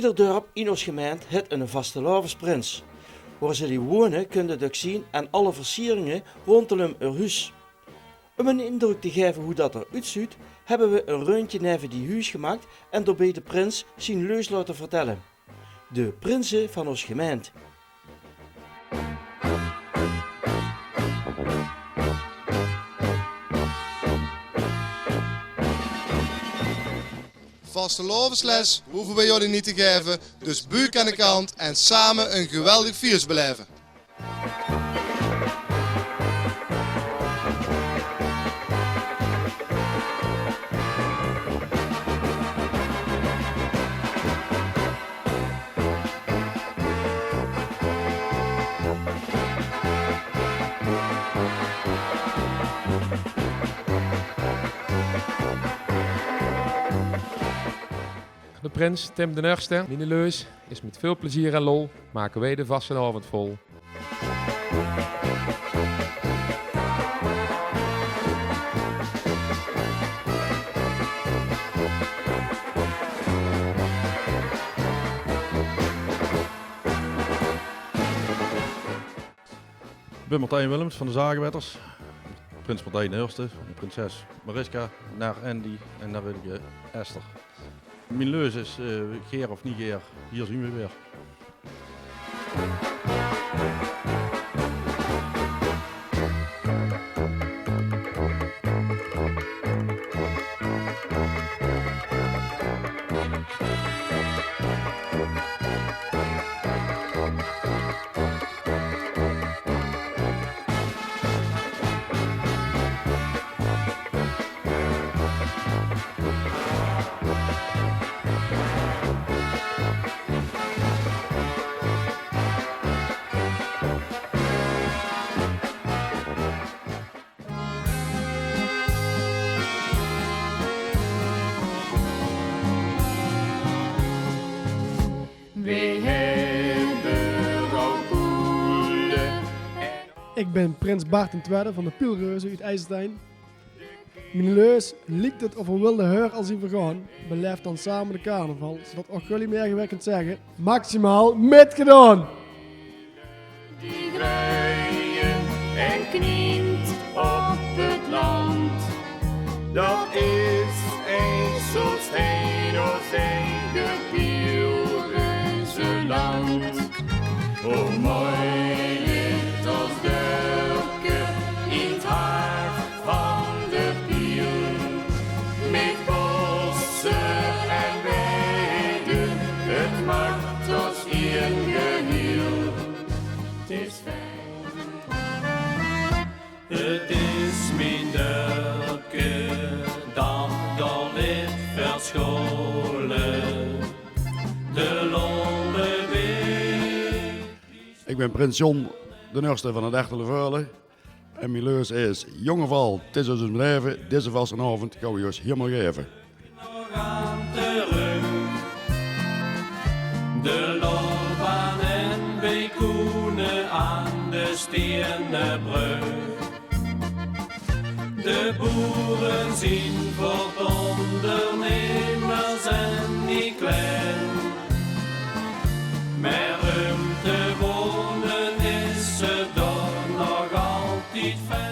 Ieder dorp in ons gemeente heeft een vastelavondsprins. Waar ze die wonen kunnen je ook zien aan alle versieringen rondom hun huis. Om een indruk te geven hoe dat eruit ziet, hebben we een rondje neven die huis gemaakt en daarbij de prins zijn leus laten vertellen. De prinsen van ons gemeente. Vastelavondsles hoeven we jullie niet te geven, dus buik aan de kant en samen een geweldig viers beleven. De prins Tim de Nurste, Mineleus, is met veel plezier en lol maken wij de vastenavond vol. Ik ben Martijn Willems van de Zagenwetters. Prins Martijn Nurste, prinses Mariska, naar Andy en naar Esther. Mijn leus is geer of niet geer, hier zien we weer. Ik ben prins Bart II van de Pielreuzen uit IJsselstein. Mijn leus lijkt het of een wilde heur als hij vergaan. Beleef dan samen de carnaval, zodat ook jullie meer kunt zeggen, maximaal metgedaan! Die gruien en knielt op het land, dat is een zo steen als een Pielreuze land. Oh mooi ligt als Durke in het hart van de Piel, met bossen en weiden, het maakt als een geheel. Het is fijn. Het is mijn Durke, dan niet verscholen. De lolle weer. Ik ben prins John de Nurste van het Echtele Veulen. En mijn leus is, jongeval, het is dus een leven, deze vastenavond gaan we ons helemaal geven. Nog aan de rug, de loopbaan en bekoenen aan de stenen brug. De boeren zien voor ondernemers en niet klein. Met ruimte wonen is het toch nog altijd fijn.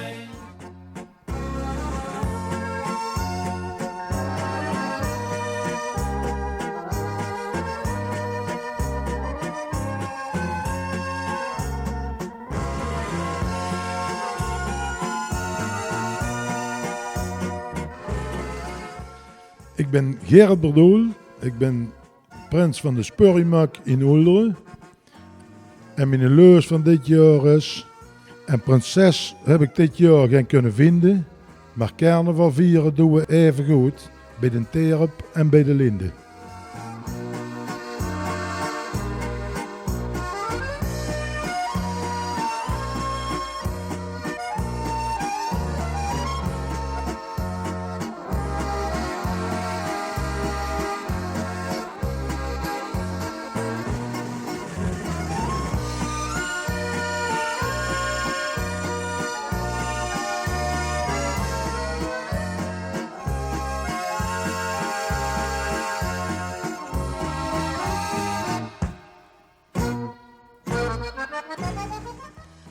Ik ben Gerard Berdoel, ik ben prins van de Spurrimak in Oelderen. En mijn leus van dit jaar is, en prinses heb ik dit jaar geen kunnen vinden, maar carnaval vieren doen we even goed bij de Terp en bij de Linde.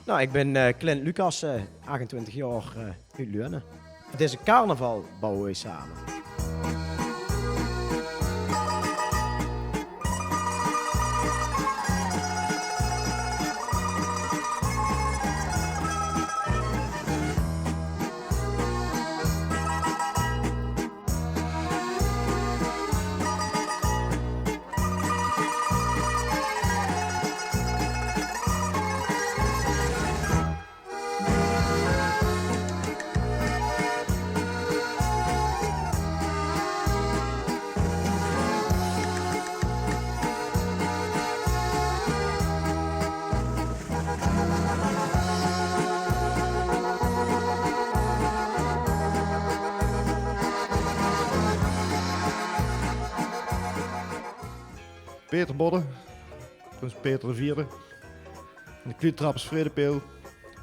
Nou, ik ben Clint Lucas, 28 jaar uit Leurne. Het is een carnaval bouwen we samen. Peter Bodde, Prins Peter IV. En de kluuttrap is Vredepeel.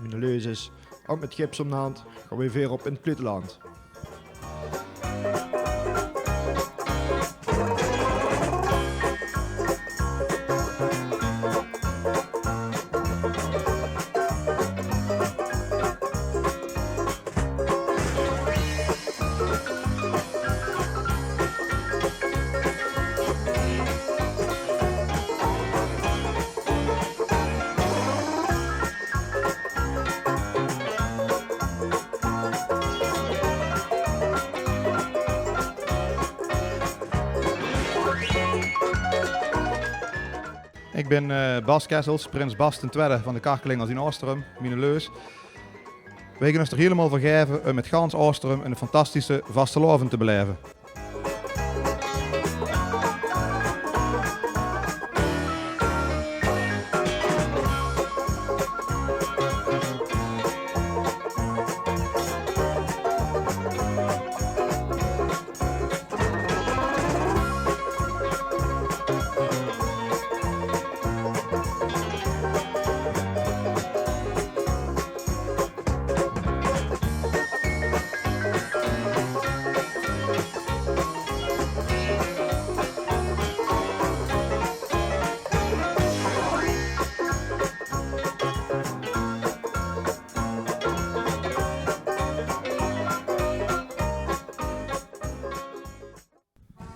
Mijn leus is ook met gips om de hand. Gaan we weer op in het kluutland. Ik ben Bas Kessels, Prins Bas II van de Karkelingers in Oosterum, mijn leus. Wij gaan ons er helemaal voor geven om met gans Oosterum een fantastische vastelavond te beleven.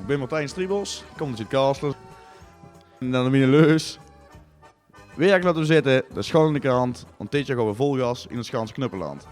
Ik ben Martijn Striebels, ik kom uit Kaasler. En dan mijn leus. Werk laten we zitten, de school in de krant. Want dit jaar gaan we vol gas in het Schaans Knuppeland.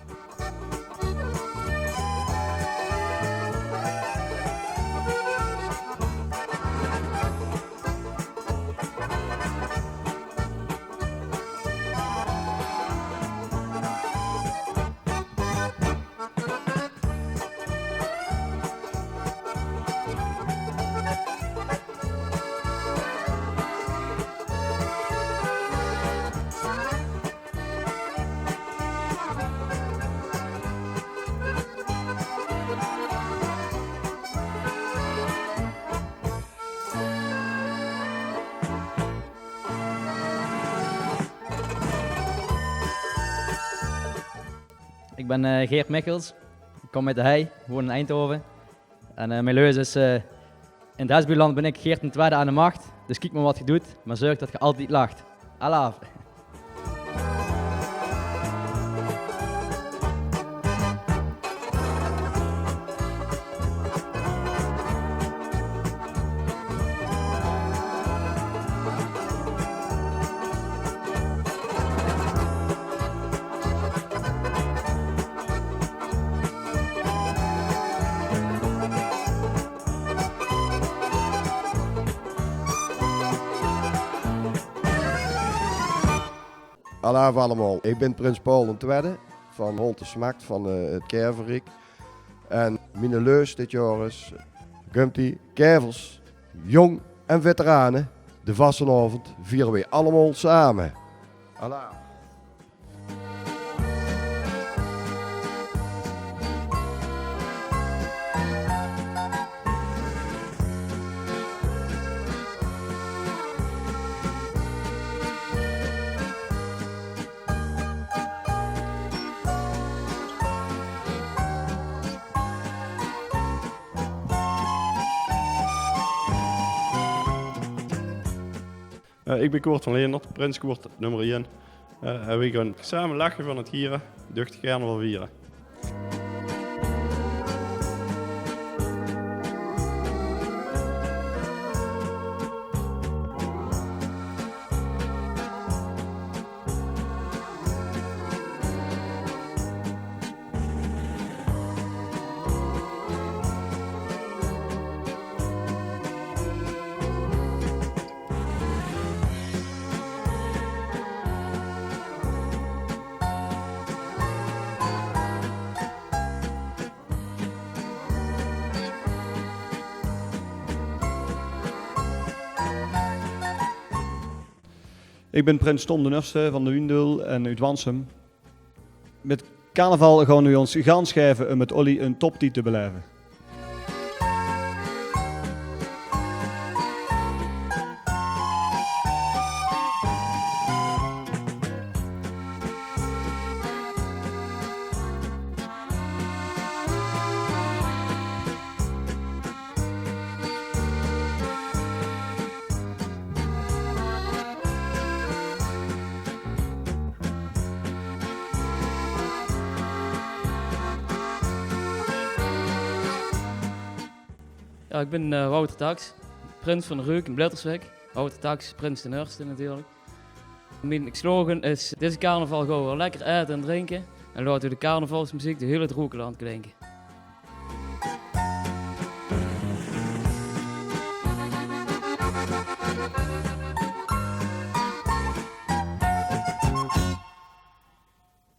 Ik ben Geert Michels, ik kom uit de Hei, woon in Eindhoven. En mijn leus is, in het Hesbuurland ben ik Geert II aan de macht. Dus kijk maar wat je doet, maar zorg dat je altijd lacht. Allah. Hallo allemaal, ik ben Prins Paul II van Holte Smakt van het Kerverik. En mijn leus dit jaar is, Gumpty, Kervels, jong en veteranen. De vastenavond vieren we allemaal samen. Hallo. Ik ben Koert van Leendert, Prins Koert nummer 1. En we gaan samen lachen van het gieren, duchtig carnaval vieren. Ik ben Prins Tom de Nurste van de Windul en uit Wansum. Met carnaval gaan we ons gaan schrijven om met Olly een toptie te beleven. Ja, ik ben Wouter Tax, prins van de Reuk in Bletterswijk. Wouter Tax, prins de Nurste natuurlijk. Mijn slogan is: deze carnaval gaan we lekker eten en drinken en laten we de carnavalsmuziek de hele Droekeland klinken.